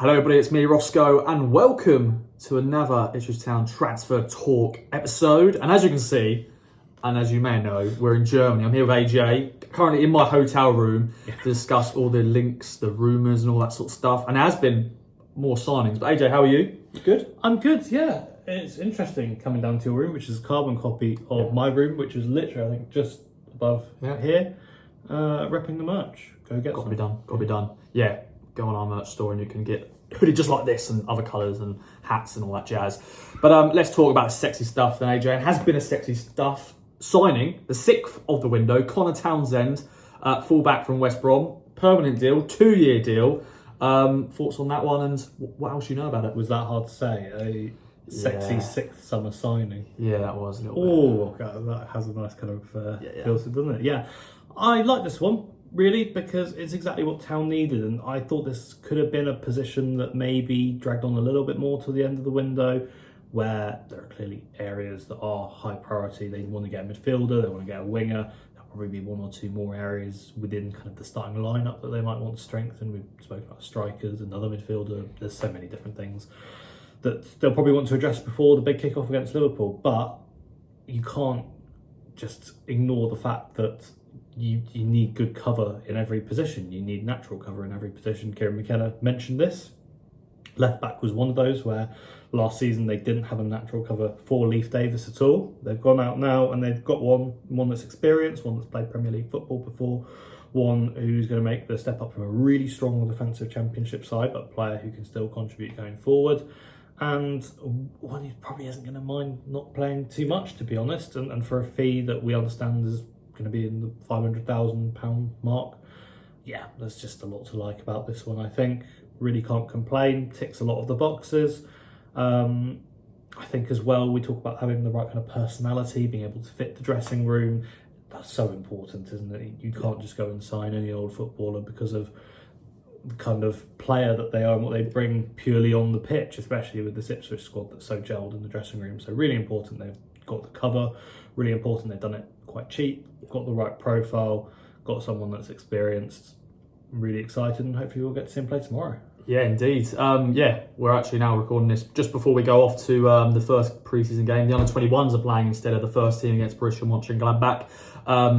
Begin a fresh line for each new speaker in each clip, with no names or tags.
Hello everybody, it's me Roscoe and welcome to another Ipswich Town Transfer Talk episode. And as you can see, and as you may know, we're in Germany. I'm here with AJ, currently in my hotel room to discuss all the links, the rumours and all that sort of stuff. And there has been more signings. But AJ, how are you? You good?
I'm good, yeah. It's interesting coming down to your room, which is a carbon copy of my room, which is literally, I think, just above here, repping the merch. Go get some.
Got to be done. Yeah, go on our merch store and you can get hoodie just like this and other colours and hats and all that jazz. But let's talk about the sexy stuff then, AJ. It has been a sexy stuff signing, the sixth of the window, Conor Townsend, fullback from West Brom, permanent deal, 2-year deal. Thoughts on that one and what else you know about it?
Was that hard to say? A sexy sixth summer signing.
Yeah, that was a little bit.
Oh, that has a nice kind of feel to it, doesn't it? Yeah. I like this one, really, because it's exactly what Town needed, and I thought this could have been a position that maybe dragged on a little bit more to the end of the window, where there are clearly areas that are high priority. They want to get a midfielder, they want to get a winger. There'll probably be one or two more areas within kind of the starting lineup that they might want to strengthen. We've spoken about strikers, another midfielder. There's so many different things that they'll probably want to address before the big kick-off against Liverpool. But you can't just ignore the fact that you need good cover in every position. You need natural cover in every position. Kieran McKenna mentioned this. Left back was one of those where last season they didn't have a natural cover for Leif Davis at all. They've gone out now and they've got one that's experienced, one that's played Premier League football before, one who's going to make the step up from a really strong defensive championship side, but a player who can still contribute going forward. And one who probably isn't going to mind not playing too much, to be honest, and for a fee that we understand is going to be in the £500,000 mark. Yeah, there's just a lot to like about this one, I think. Really can't complain, ticks a lot of the boxes. I think as well, we talk about having the right kind of personality, being able to fit the dressing room. That's so important, isn't it? You can't just go and sign any old footballer because of the kind of player that they are and what they bring purely on the pitch, especially with this Ipswich squad that's so gelled in the dressing room. So really important they've got the cover, really important they've done it quite cheap, got the right profile, got someone that's experienced. I'm really excited and hopefully we'll get to see him play tomorrow.
Yeah, indeed. We're actually now recording this just before we go off to the first pre-season game. The under-21s are playing instead of the first team against Borussia Mönchengladbach.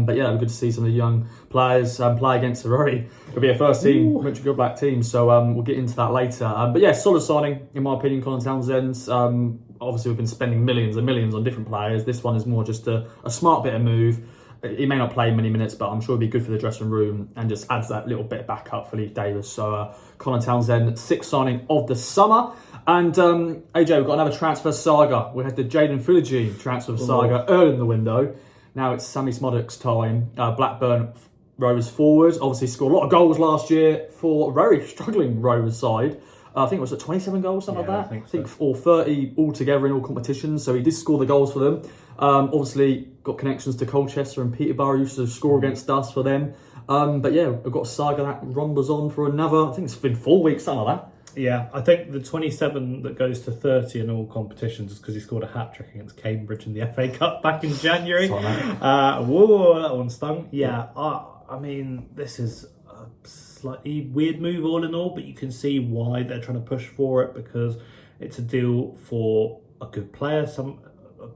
But yeah, we're good to see some of the young players play against a it'll be a first team Mönchengladbach team. So we'll get into that later. But yeah, solid signing in my opinion, Conor Townsend. Obviously, we've been spending millions and millions on different players. This one is more just a smart bit of move. He may not play many minutes, but I'm sure it'll be good for the dressing room and just adds that little bit of backup for Leif Davis. So Conor Townsend, sixth signing of the summer. And AJ, we've got another transfer saga. We had the Jaden Philogene transfer saga early in the window. Now it's Sammy Szmodic's time. Blackburn Rovers forward. Obviously scored a lot of goals last year for a very struggling Rovers side. I think it was at 27 goals, something like that.
I think
or 30 altogether in all competitions. So he did score the goals for them. Obviously got connections to Colchester and Peterborough, used to score against us for them. But yeah, we've got a saga that rumbles on for another, I think it's been 4 weeks, something like that.
Yeah, I think the 27 that goes to 30 in all competitions is because he scored a hat-trick against Cambridge in the FA Cup back in January. Whoa, that one stung. Yeah, I mean, this is a slightly weird move all in all, but you can see why they're trying to push for it, because it's a deal for a good player,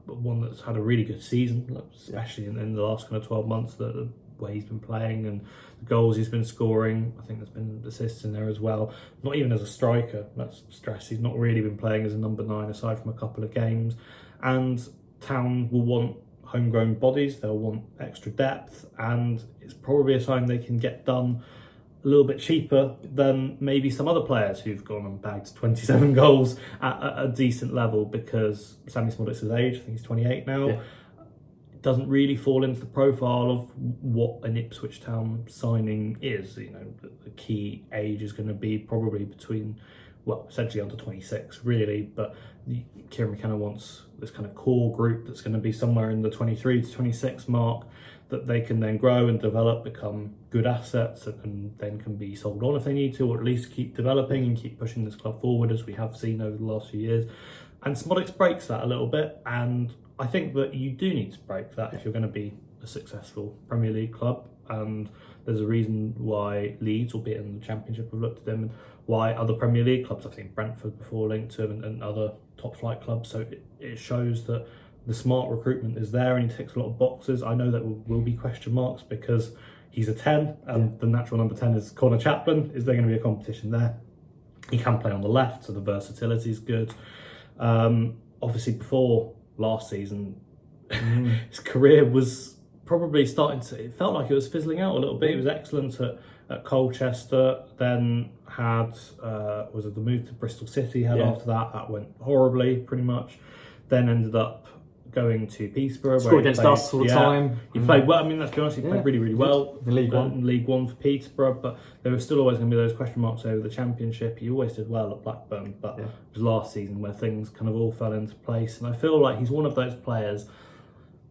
one that's had a really good season, especially in the last kind of 12 months, the way he's been playing and the goals he's been scoring. I think there's been assists in there as well. Not even as a striker, that's stress. He's not really been playing as a number 9 aside from a couple of games. And Town will want homegrown bodies, they'll want extra depth, and it's probably a sign they can get done a little bit cheaper than maybe some other players who've gone and bagged 27 goals at a decent level, because Sammy Szmodic's age, I think he's 28 now, doesn't really fall into the profile of what an Ipswich Town signing is. You know, the key age is going to be probably between, well, essentially under 26 really, but Kieran McKenna wants this kind of core group that's going to be somewhere in the 23 to 26 mark, that they can then grow and develop, become good assets, and then can be sold on if they need to, or at least keep developing and keep pushing this club forward, as we have seen over the last few years. And Szmodics breaks that a little bit, and I think that you do need to break that if you're going to be a successful Premier League club. And there's a reason why Leeds, albeit in the Championship, have looked at them. And why other Premier League clubs, I've seen Brentford before linked to him, and other top flight clubs. So it shows that the smart recruitment is there, and he ticks a lot of boxes. I know that will be question marks because he's a 10, and the natural number 10 is Connor Chaplin. Is there going to be a competition there? He can play on the left, so the versatility is good. Obviously, before last season, his career was probably starting to, it felt like it was fizzling out a little bit. He was excellent at Colchester, then had, was it the move to Bristol City had after that? That went horribly, pretty much. Then ended up going to Peterborough.
Scored against us all the time.
He played well. I mean, let's be honest, he played really, really well.
In League One.
League One for Peterborough, but there was still always going to be those question marks over the Championship. He always did well at Blackburn, but it was last season where things kind of all fell into place. And I feel like he's one of those players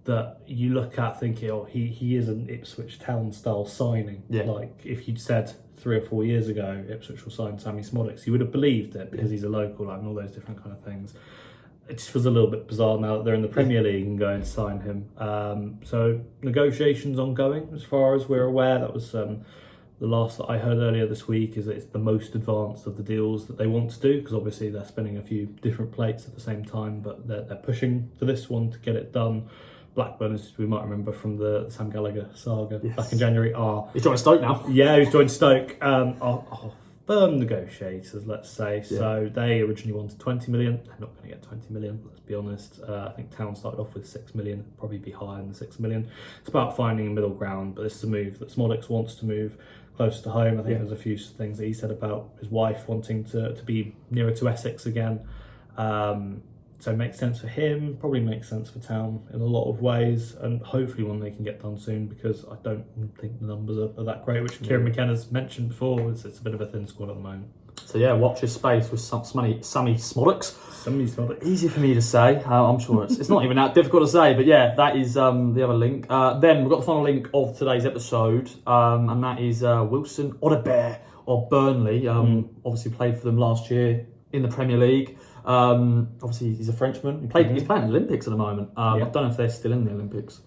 that you look at thinking, oh, he is an Ipswich Town style signing. Like if you'd said 3 or 4 years ago Ipswich will sign Szmodics, you would have believed it because he's a local, like, and all those different kind of things. It just was a little bit bizarre now that they're in the Premier League and going to sign him. So negotiations ongoing as far as we're aware. That was the last that I heard earlier this week, is that it's the most advanced of the deals that they want to do, because obviously they're spinning a few different plates at the same time, but they're pushing for this one to get it done. Blackburn, as we might remember from the Sam Gallagher saga back in January,
he's joined Stoke now.
Yeah, he's joined Stoke. Are firm negotiators, let's say. So they originally wanted 20 million. They're not going to get 20 million, let's be honest. I think Town started off with 6 million, probably be higher than the 6 million. It's about finding a middle ground, but this is a move that Szmodics wants to move closer to home. I think there's a few things that he said about his wife wanting to be nearer to Essex again. So it makes sense for him, probably makes sense for Town in a lot of ways, and hopefully one they can get done soon, because I don't think the numbers are that great, which Kieran McKenna's mentioned before. It's a bit of a thin squad at the moment.
So yeah, watch his space with Sammy Szmodics.
Szmodics.
Easy for me to say. I'm sure it's not even that difficult to say, but yeah, that is the other link. Then we've got the final link of today's episode, and that is Wilson Odobert of Burnley. Obviously played for them last year in the Premier League. Obviously he's a Frenchman. He's playing Olympics at the moment. I don't know if they're still in the Olympics.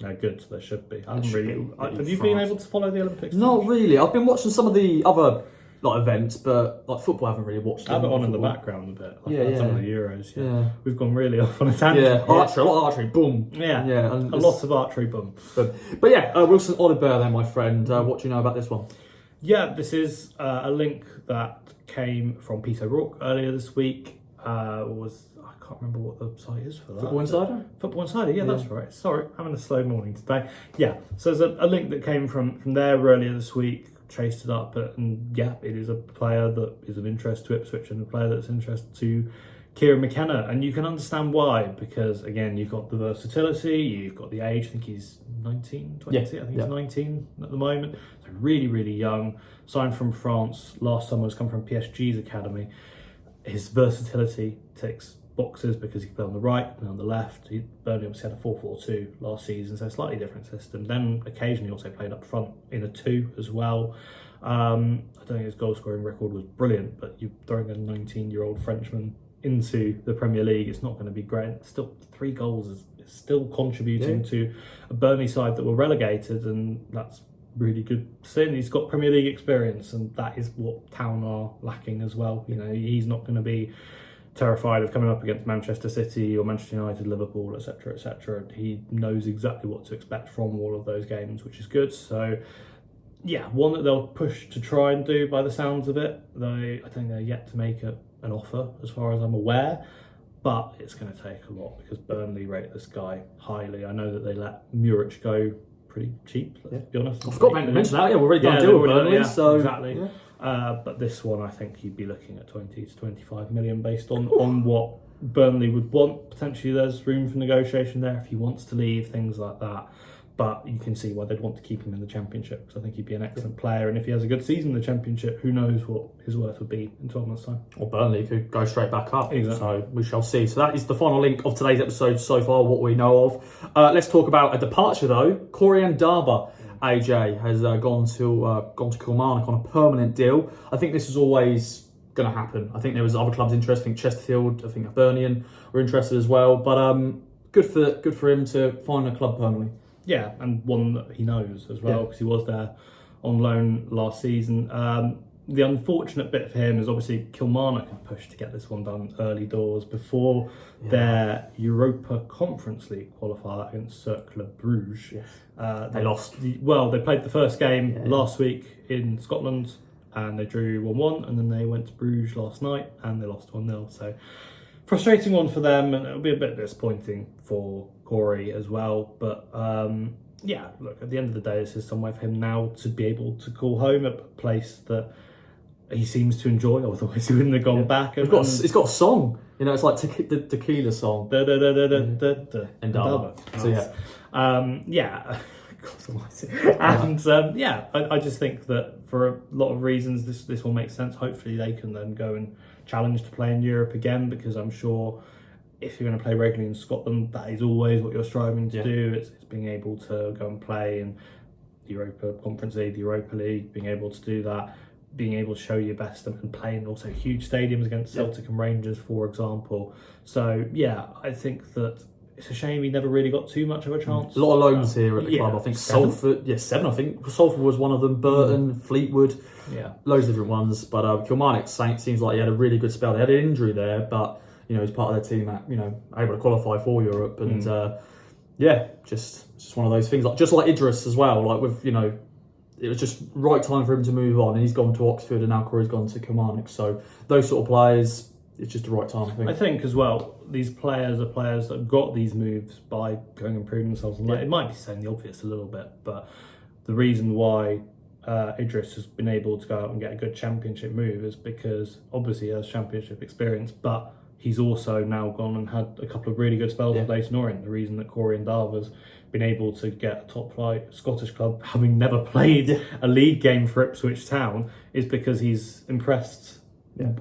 No, good. There should be. Have you been able to follow the Olympics?
Not really. I've been watching some of the other events, but football I haven't really watched.
I have it on in the background a bit. Some of the Euros.
Yeah.
We've gone really off on a tangent.
Yeah, archery, a lot of archery, boom.
Yeah,
and
a lot of archery, boom.
But yeah, Wilson Odobert then, my friend. What do you know about this one?
Yeah, this is a link that came from Pete O'Rourke earlier this week. I can't remember what the site is for that.
Football Insider?
Football Insider, yeah, that's right. Sorry, having a slow morning today. Yeah, so there's a link that came from there earlier this week, chased it up, and yeah, it is a player that is of interest to Ipswich and a player that's of interest to Kieran McKenna, and you can understand why, because again, you've got the versatility, you've got the age. I think he's 19, 20, I think he's 19 at the moment, so really, really young, signed from France last summer, has come from PSG's academy. His versatility ticks boxes because he can play on the right and on the left. Burnley obviously had a 4-4-2 last season, so a slightly different system. Then occasionally also played up front in a 2 as well. I don't think his goal scoring record was brilliant, but you're throwing a 19-year-old Frenchman into the Premier League, it's not going to be great. Still, 3 goals is still contributing to a Burnley side that were relegated, and that's really good to see. And he's got Premier League experience, and that is what Town are lacking as well. You know, he's not going to be terrified of coming up against Manchester City or Manchester United, Liverpool, etc., etc. He knows exactly what to expect from all of those games, which is good. So yeah, one that they'll push to try and do by the sounds of it. Though I think they're yet to make an offer, as far as I'm aware. But it's going to take a lot, because Burnley rate this guy highly. I know that they let Muric go pretty cheap, let's be honest.
I forgot to mention that. Yeah, we've already done a deal with Burnley. So
exactly. Yeah. But this one, I think you'd be looking at 20 to 25 million based on what Burnley would want. Potentially there's room for negotiation there if he wants to leave, things like that. But you can see why they'd want to keep him in the Championship, because I think he'd be an excellent player. And if he has a good season in the Championship, who knows what his worth would be in 12 months' time.
Or Burnley could go straight back up.
Exactly.
So we shall see. So that is the final link of today's episode so far, what we know of. Let's talk about a departure, though. Corrie Ndaba, AJ, has gone to Kilmarnock on a permanent deal. I think this was always going to happen. I think there was other clubs interested. I think Chesterfield, I think Hibernian were interested as well. But good for him to find a club permanently. Yeah,
and one that he knows as well, because he was there on loan last season. the unfortunate bit for him is obviously Kilmarnock had pushed to get this one done early doors before their Europa Conference League qualifier against Cercle Bruges.
Yes. They lost.
They played the first game last week in Scotland and they drew 1-1, and then they went to Bruges last night and they lost 1-0. So frustrating one for them, and it'll be a bit disappointing for Corrie as well. But look, at the end of the day, this is some way for him now to be able to call home a place that he seems to enjoy, otherwise he wouldn't have gone back.
It's got a song, it's like the tequila song.
Ndaba.
So
yeah. And I just think that for a lot of reasons this will make sense. Hopefully they can then go and challenge to play in Europe again, because I'm sure if you're going to play regularly in Scotland, that is always what you're striving to do. It's being able to go and play in the Europa Conference League, the Europa League, being able to do that, being able to show your best and play in also huge stadiums against Celtic and Rangers, for example. So I think that it's a shame he never really got too much of a chance.
A lot of loans here at the club. I think
7.
Salford, 7. I think Salford was one of them. Burton, Fleetwood, loads of different ones. But Kilmarnock seems like he had a really good spell. They had an injury there, but he's part of their team that able to qualify for Europe. And just one of those things. Just like Idris as well. Like with it was just right time for him to move on. And he's gone to Oxford, and now Corey's gone to Kilmarnock. So those sort of players, it's just the right time, I think.
I think as well, these players are players that got these moves by going and proving themselves. And it might be saying the obvious a little bit, but the reason why Idris has been able to go out and get a good championship move is because obviously he has championship experience, but he's also now gone and had a couple of really good spells with Leyton Orient. The reason that Corrie Ndaba been able to get a top flight Scottish club, having never played a league game for Ipswich Town, is because he's impressed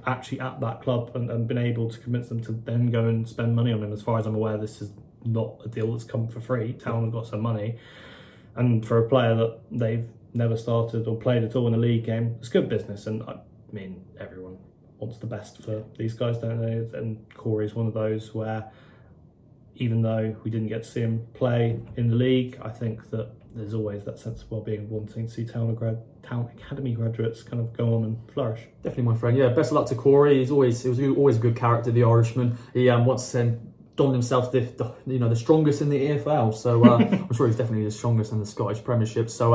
actually at that club and been able to convince them to then go and spend money on him. As far as I'm aware, this is not a deal that's come for free. Town have got some money, and for a player that they've never started or played at all in a league game, it's good business. And I mean, everyone wants the best for these guys, don't they? And Corey's one of those where, even though we didn't get to see him play in the league, I think that there's always that sense of well-being, wanting to see Town Academy graduates kind of go on and flourish.
Definitely, my friend. Yeah, best of luck to Corey. He was always a good character, the Irishman. He once donned himself the strongest in the EFL. So I'm sure he's definitely the strongest in the Scottish Premiership. So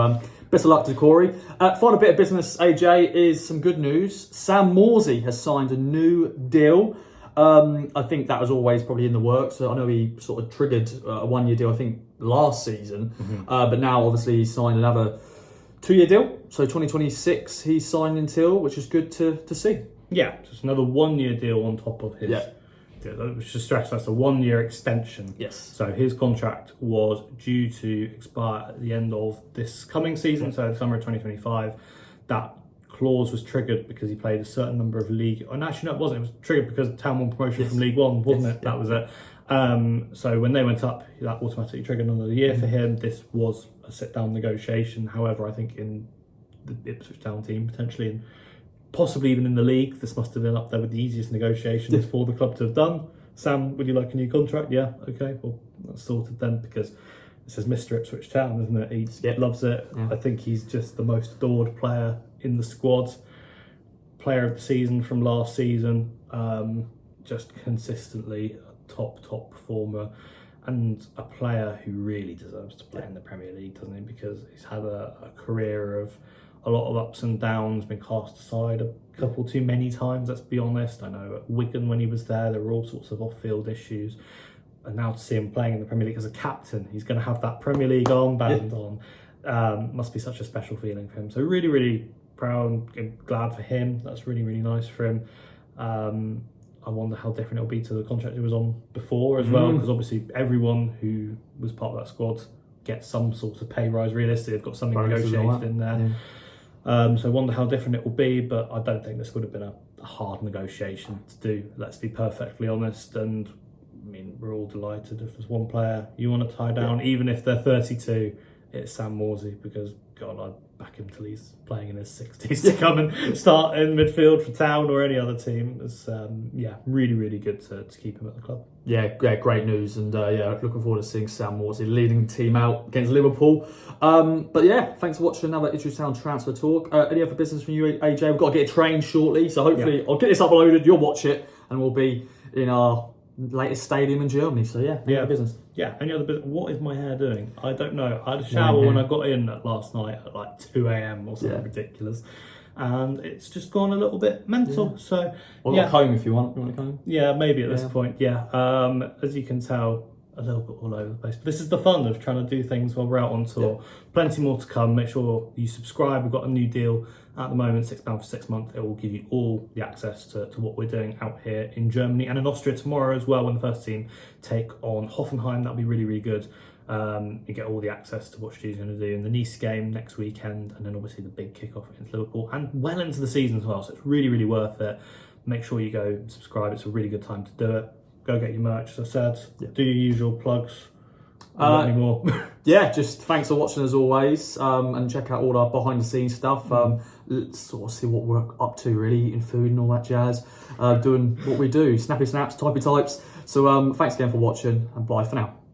best of luck to Corey. Final bit of business, AJ, is some good news. Sam Morsy has signed a new deal. I think that was always probably in the works. So I know he sort of triggered a 1-year deal, I think, last season. But now, obviously, he's signed another 2-year deal. So 2026 he's signed until, which is good to see.
Yeah, just another 1-year deal on top of his deal. Which is stress, that's a 1-year extension.
Yes.
So his contract was due to expire at the end of this coming season, so the summer of 2025. That clause was triggered because he played a certain number of league, and actually no, it wasn't. It was triggered because Town won promotion from League One, wasn't it? That was it. So when they went up, that automatically triggered another year for him. This was a sit-down negotiation. However, I think in the Ipswich Town team, potentially, and possibly even in the league, this must have been up there with the easiest negotiations for the club to have done. Sam, would you like a new contract? Yeah, okay, well, that's sorted then, because this is Mr. Ipswich Town, isn't it? He loves it. Yeah. I think he's just the most adored player in the squad. Player of the season from last season. Just consistently a top performer, and a player who really deserves to play in the Premier League, doesn't he? Because he's had a career of a lot of ups and downs, been cast aside a couple too many times, let's be honest. I know at Wigan when he was there were all sorts of off-field issues. And now to see him playing in the Premier League as a captain, he's going to have that Premier League armband on. Must be such a special feeling for him. So really, really proud and glad for him. That's really, really nice for him. I wonder how different it'll be to the contract he was on before as well, because obviously everyone who was part of that squad gets some sort of pay rise. Realistically, they've got something negotiated in there. Yeah. So I wonder how different it will be, but I don't think this would have been a hard negotiation to do, let's be perfectly honest. And I mean, we're all delighted if there's one player you want to tie down, even if they're 32, it's Sam Morsy, because God, back him till he's playing in his 60s to come and start in midfield for Town or any other team. It's really, really good to keep him at the club.
Yeah, great news, and looking forward to seeing Sam Morsy leading the team out against Liverpool. But yeah, thanks for watching another Ipswich Town Transfer Talk. Any other business from you, AJ? We've got to get a train shortly, so hopefully I'll get this uploaded, you'll watch it, and we'll be in our latest stadium in Germany. So any other business?
Yeah, any other business? What is my hair doing? I don't know. I had a shower when I got in last night at like 2 a.m. or something ridiculous. And it's just gone a little bit mental.
Yeah.
So,
a comb if you want. You want a comb?
Yeah, maybe at this point, as you can tell, a little bit all over the place. But this is the fun of trying to do things while we're out on tour. Yeah. Plenty more to come. Make sure you subscribe. We've got a new deal at the moment, £6 for 6 months. It will give you all the access to what we're doing out here in Germany and in Austria tomorrow as well when the first team take on Hoffenheim. That'll be really, really good. You get all the access to what Stu's going to do in the Nice game next weekend, and then obviously the big kickoff against Liverpool and well into the season as well. So it's really, really worth it. Make sure you go subscribe. It's a really good time to do it. Go get your merch, as I said. Do your usual plugs. Not anymore.
Just thanks for watching as always, and check out all our behind the scenes stuff. Let's sort of see what we're up to, really, eating food and all that jazz, doing what we do, snappy snaps, typey types. So thanks again for watching, and bye for now.